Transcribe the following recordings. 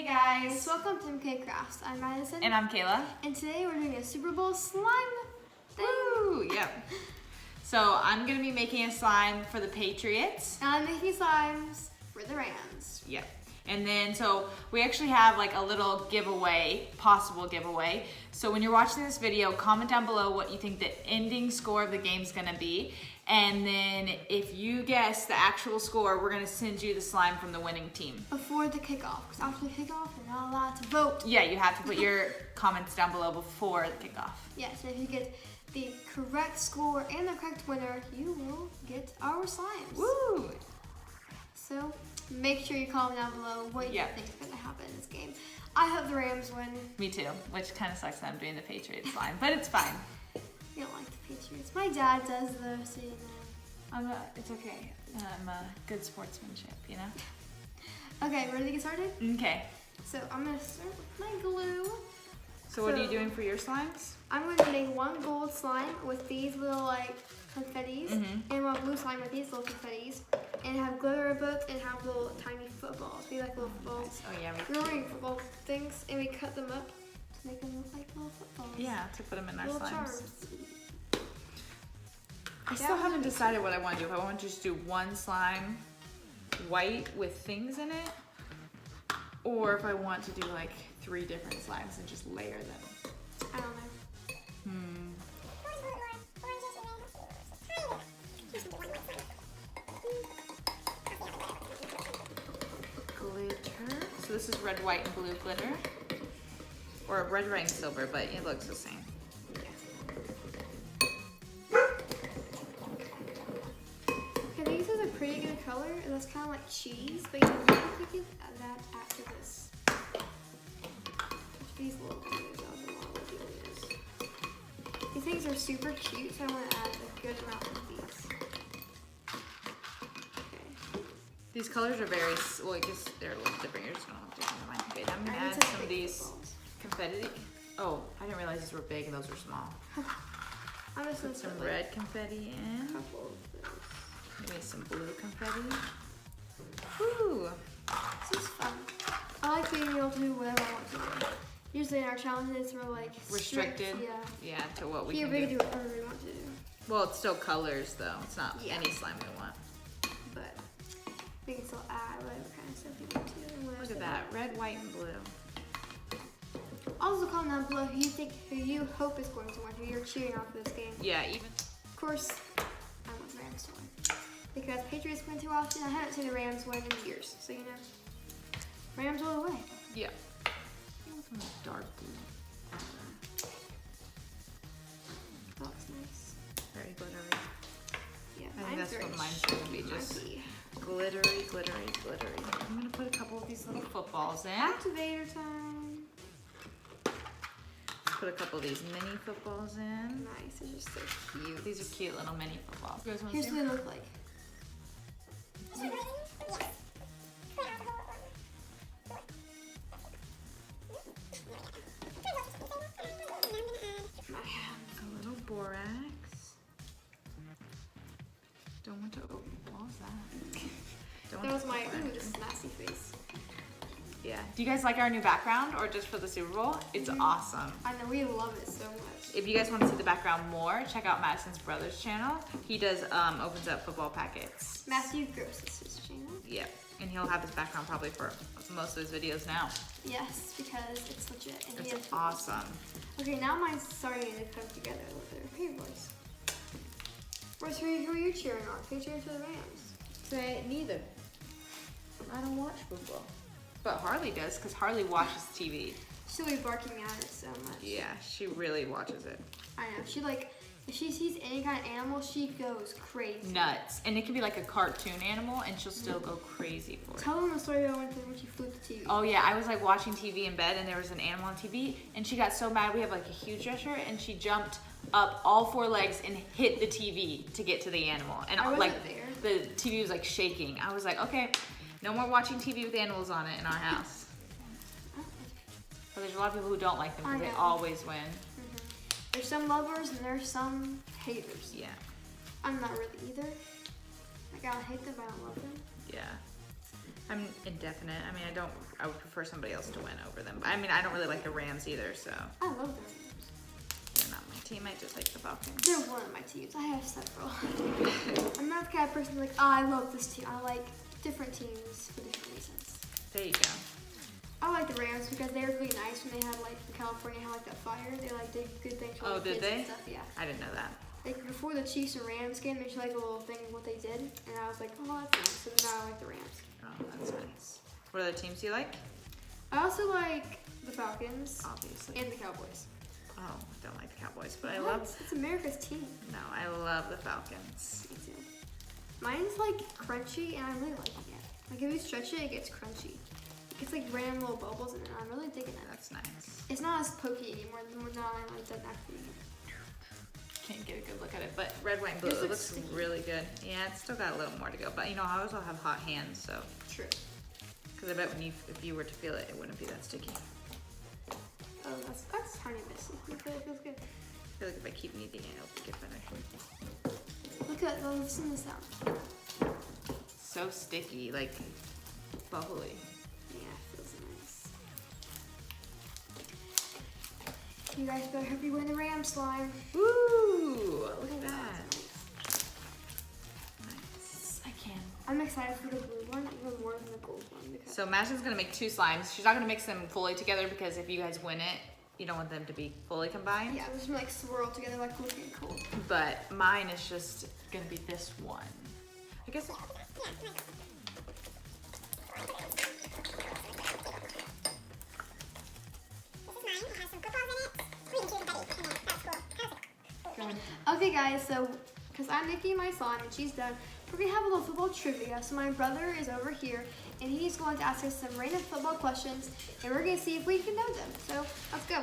Hey guys! Welcome to MK Crafts. I'm Madison. And I'm Kayla. And today we're doing a Super Bowl slime thing. Woo! Yep. So I'm going to be making a slime for the Patriots. And I'm making slimes for the Rams. Yep. And then, so we actually have like a little giveaway, possible giveaway. So when you're watching this video, comment down below what you think the ending score of the game is going to be. And then if you guess the actual score, we're going to send you the slime from the winning team. Before the kickoff, because after the kickoff, you're not allowed to vote. Yeah, you have to put your comments down below before the kickoff. Yes, and if you get the correct score and the correct winner, you will get our slimes. Woo! So make sure you comment down below what you think is going to happen in this game. I hope the Rams win. Me too, which kind of sucks that I'm doing the Patriots slime, but it's fine. You don't like the Patriots. My dad does though, so you know. It's okay. I'm a good sportsmanship, you know? Okay, ready to get started? Okay. So I'm going to start with my glue. So what are you doing for your slimes? I'm going to make one gold slime with these little like confettis, and one blue slime with these little confettis, and have glitter in both, and have little tiny footballs. We like little footballs. Nice. Oh yeah, we're making football things, and we cut them up to make them look like little footballs. Yeah, to put them in our little slimes. Charms. I still haven't decided what I want to do. If I want to just do one slime white with things in it, or if I want to do like 3 different slimes and just layer them. I don't know. Glitter. So this is red, white, and blue glitter. Or red, white, and silver, but it looks the same. Okay, these are a pretty good color, and that's kind of like cheese, but you can pick it that after this. These little colors, I don't know what it is. These things are super cute, so I want to add a good amount of these. Okay. These colors are very, well, I guess they're a little different. You're just going to have to do mine. Okay, I'm going to add some of these confetti. Oh, I didn't realize these were big and those were small. I'm just Put some red confetti in. Maybe some blue confetti. Woo! This is fun. I like being able to do whatever I want to do. Usually in our challenges we're like restricted. Strict, yeah, to what we can can do whatever we want to do. Well, it's still colors though. It's not any slime we want. But we can still add whatever kind of stuff we want to. Look at that, red, white, and blue. Also comment down below who you hope is going to win, who you're cheering on for this game. Yeah, even. Of course, I want the Rams to win. Because Patriots win too often. I haven't seen the Rams win in years, so you know. Rams all the way. Yeah. Dark blue. That looks nice. Very glittery. Yeah, I think that's what mine's gonna be, just glittery, glittery, glittery. I'm gonna put a couple of these little footballs in. Activator time. Let's put a couple of these mini footballs in. Nice, they're just so Cute. These are cute little mini footballs. Here's what they look like. A little borax. Don't want to open. What was that? That was my this nasty face. Yeah. Do you guys like our new background or just for the Super Bowl? It's awesome. I know, we love it so much. If you guys want to see the background more, check out Madison's brother's channel. He does opens up football packets. Matthew Gross is his channel. Yeah, and he'll have his background probably for most of his videos now. Yes, because it's legit. And it's awesome. Okay, now mine's starting to come together a little bit. Hey, boys. Who are you cheering on? Patriots or the Rams? Say neither. I don't watch football. But Harley does, because Harley watches TV. She'll be barking at it so much. Yeah, she really watches it. I know. She if she sees any kind of animal, she goes crazy. Nuts. And it can be like a cartoon animal, and she'll still go crazy for it. Tell them the story about when she flew the TV. Oh yeah, I was like watching TV in bed, and there was an animal on TV, and she got so mad. We have like a huge dresser, and she jumped up all 4 legs and hit the TV to get to the animal. And like the TV was like shaking. I was like, okay, no more watching TV with animals on it in our house. But there's a lot of people who don't like them because they always win. There's some lovers and there's some haters. Yeah. I'm not really either. Like, I don't hate them, but I don't love them. Yeah. I'm indefinite. I mean, I would prefer somebody else to win over them. I mean, I don't really like the Rams either, so. I love the Rams. They're not my team. I just like the Falcons. They're one of my teams. I have several. I'm not the kind of person like, oh, I love this team. I like different teams for different reasons. There you go. I like the Rams because they were really nice when they had like in California had like that fire. They like did good things for did kids they? and stuff. Yeah. I didn't know that. Like before the Chiefs and Rams game, they showed like a little thing of what they did, and I was like, oh, that's nice. So now I like the Rams. Oh, that's nice. What other teams do you like? I also like the Falcons Obviously. and the Cowboys. Oh, I don't like the Cowboys, but What? I love. It's America's team. No, I love the Falcons. Me too. Mine's like crunchy, and I'm really liking it. Like if you stretch it, it gets crunchy. It gets like random little bubbles, and I'm really digging it. That's nice. It's not as pokey anymore. Now I like that actually. Can't get a good look at it, but red, white, and blue. This It looks looks sticky. really good. Yeah, it's still got a little more to go, but you know, I also have hot hands, so. True. Because I bet if you were to feel it, it wouldn't be that sticky. Oh, that's tiny bit sticky, but it feels good. I feel like if I keep kneading it, it'll get better. Look at listen to the sound. So sticky, like bubbly. Yeah, it feels nice. You guys better hope you win the Ram slime. Woo! Look at Oh, that. that's Nice. I can. I'm excited for the blue one even more than the gold one because So Madison's gonna make 2 slimes. She's not gonna mix them fully together because if you guys win it, you don't want them to be fully combined. yeah, I'm just gonna like swirl together like looking cool. But mine is just gonna be this one. I guess. Okay guys, so because I'm making my slime and she's done, we're gonna have a little football trivia. So my brother is over here and he's going to ask us some random football questions and we're gonna see if we can know them. So let's go.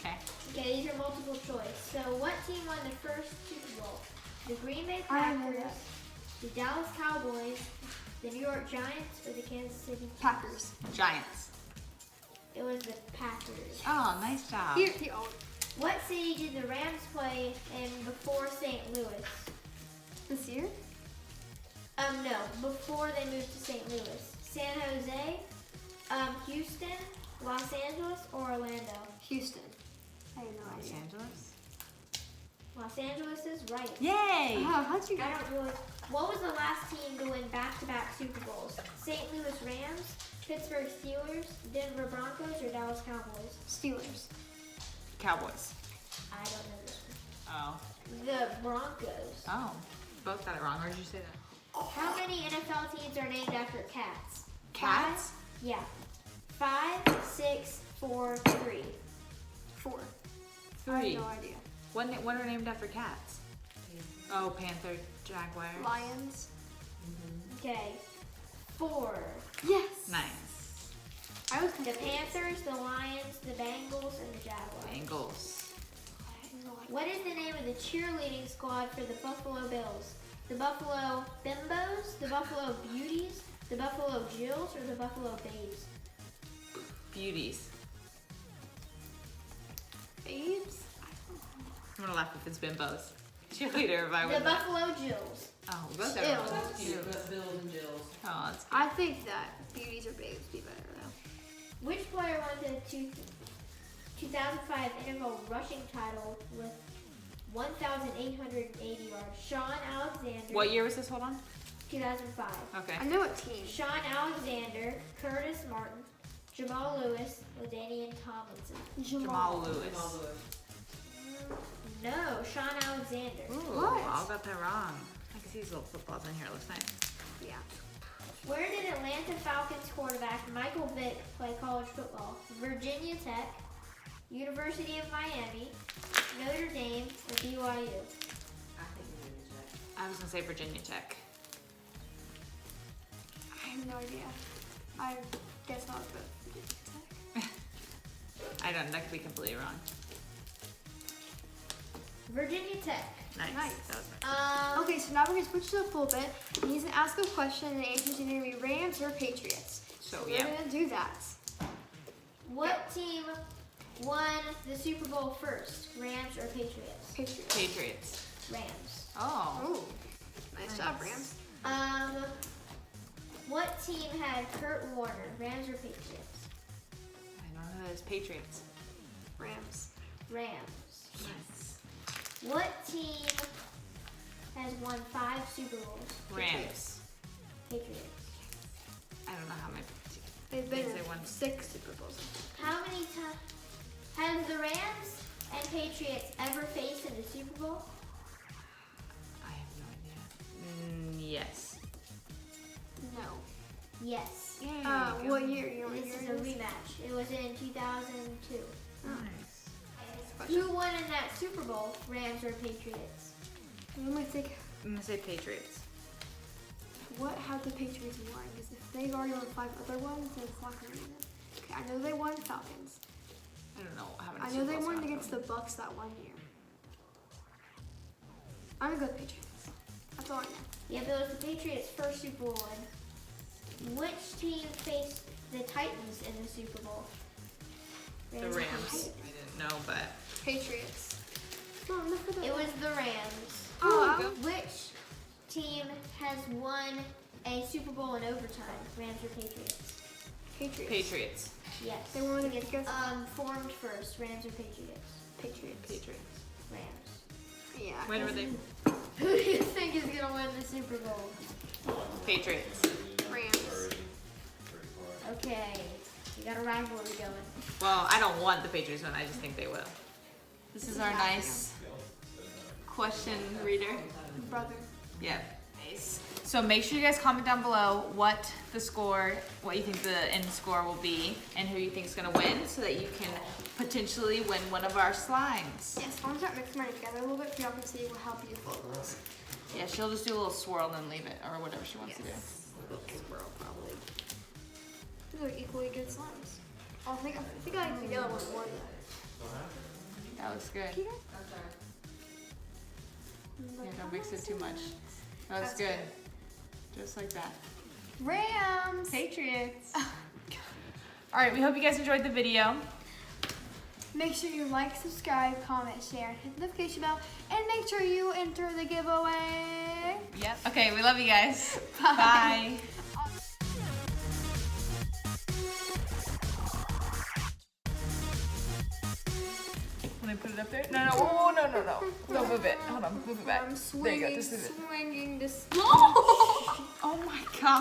Okay. Okay, these are multiple choice. So, what team won the first Super Bowl? The Green Bay I know Packers, that. the Dallas Cowboys, the New York Giants, or the Kansas City Chiefs? Packers. Giants. It was the Packers. Oh, nice job. Here, What city did the Rams play in before St. Louis? this year? No, before they moved to St. Louis. San Jose, Houston, Los Angeles, or Orlando? Houston. I have no Los idea. Angeles. Los Angeles is right. Yay! Oh, how'd you I get? don't really. What was the last team to win back-to-back Super Bowls? St. Louis Rams, Pittsburgh Steelers, Denver Broncos, or Dallas Cowboys? Steelers. Cowboys. I don't know this Oh. one. The Broncos. Oh. Both got it wrong. Or did you say that? How many NFL teams are named after cats? Cats? Yeah. 5, 6, 4, 3. 4. I 3. have no idea. What are named after cats? Oh, Panther, Jaguar. Lions. Okay. 4. Yes. Nice. I was The Panthers, the Lions, the Bengals, and the Jaguars. Bengals. I had no idea. What is the name of the cheerleading squad for the Buffalo Bills? The Buffalo Bimbos, the Buffalo Beauties, the Buffalo Jills, or the Buffalo Babes? Beauties. Babes? I'm gonna laugh if it's bimbos. Cheerleader if I The win. Buffalo Jills. Oh, we both Ew. have one. You got Bills and Jills. Oh, that's I think that beauties or babes be better though. Which player won the 2005 NFL rushing title with 1,880 yards? Sean Alexander. What year was this? Hold on. 2005. Okay. I know what team. Sean Alexander, Curtis Martin, Jamal Lewis, LaDainian Tomlinson. Jamal Lewis. Jamal Lewis. No, Sean Alexander. Ooh, What? I got that wrong. I can see these little footballs in here. It looks nice. Yeah. Where did Atlanta Falcons quarterback Michael Vick play college football? Virginia Tech, University of Miami, Notre Dame, or BYU? I think we're gonna check. I was gonna say Virginia Tech. I have no idea. I guess not, but I don't. That could be completely wrong. Virginia Tech. Nice. Nice. That was nice. Okay, so now we're gonna switch it up a little bit. He's gonna ask a question, and the answer's either gonna be Rams or Patriots. So We're yeah. gonna do that. What team won the Super Bowl first? Rams or Patriots? Patriots. Patriots. Rams. Oh. Oh, nice job, Rams. What team had Kurt Warner? Rams or Patriots? I don't know who that is. Patriots. Rams. Rams. Yes. What team has won 5 Super Bowls? Rams. Patriots. I don't know how many. They've been They won. in 6 Super Bowls. How many times have the Rams and Patriots ever faced in the Super Bowl? I have no idea. Yes. No. Yes. Yeah. What year? You know what This year is it a is? rematch. It was in 2002. Nice. Who won in that Super Bowl? Rams or Patriots? I'm gonna think, I'm gonna say Patriots. what have the Patriots won? Because if they've already won 5 other ones, then it's not gonna be them. Okay, I know they won Falcons. I don't know how many. I know Super they Bowls won have against the them. Bucks that one year. I'm gonna go with Patriots. That's all I know. Yeah, but it was the Patriots' first Super Bowl win. Which team faced the Titans in the Super Bowl? The or Rams. Patriots? I didn't know, but Patriots. No, look for that. It was the Rams. Oh, Which team has won a Super Bowl in overtime? Rams or Patriots? Patriots. Patriots. Yes. They won against Formed first. Rams or Patriots? Patriots. Patriots. Rams. Yeah. When were they? Who do you think is gonna win the Super Bowl? Patriots. Rams. Okay, you got a rivalry going. Well, I don't want the Patriots one. I just think they will. This is our nice question reader. Brother. Yeah. Nice. So make sure you guys comment down below what the score, what you think the end score will be, and who you think is gonna win, so that you can potentially win one of our slimes. Yes, I'm gonna start mixing mine together a little bit so y'all can see how beautiful it looks. Yeah, she'll just do a little swirl and then leave it, or whatever she wants to do. Squirrel, probably. These are equally good slimes. I think I like the yellow one more though. That looks good. Yeah, don't mix it too much. That looks That's good. Just like that. Rams. Patriots. All right, we hope you guys enjoyed the video. Make sure you like, subscribe, comment, share, and hit the notification bell, and make sure you enter the giveaway. Yep. Okay, we love you guys. Bye. Bye. When I put it up there? No, no. Oh, no, no, no. Don't move it. Hold on. Move it back. I'm There you go. swinging, Just move it. swinging this. Oh my God.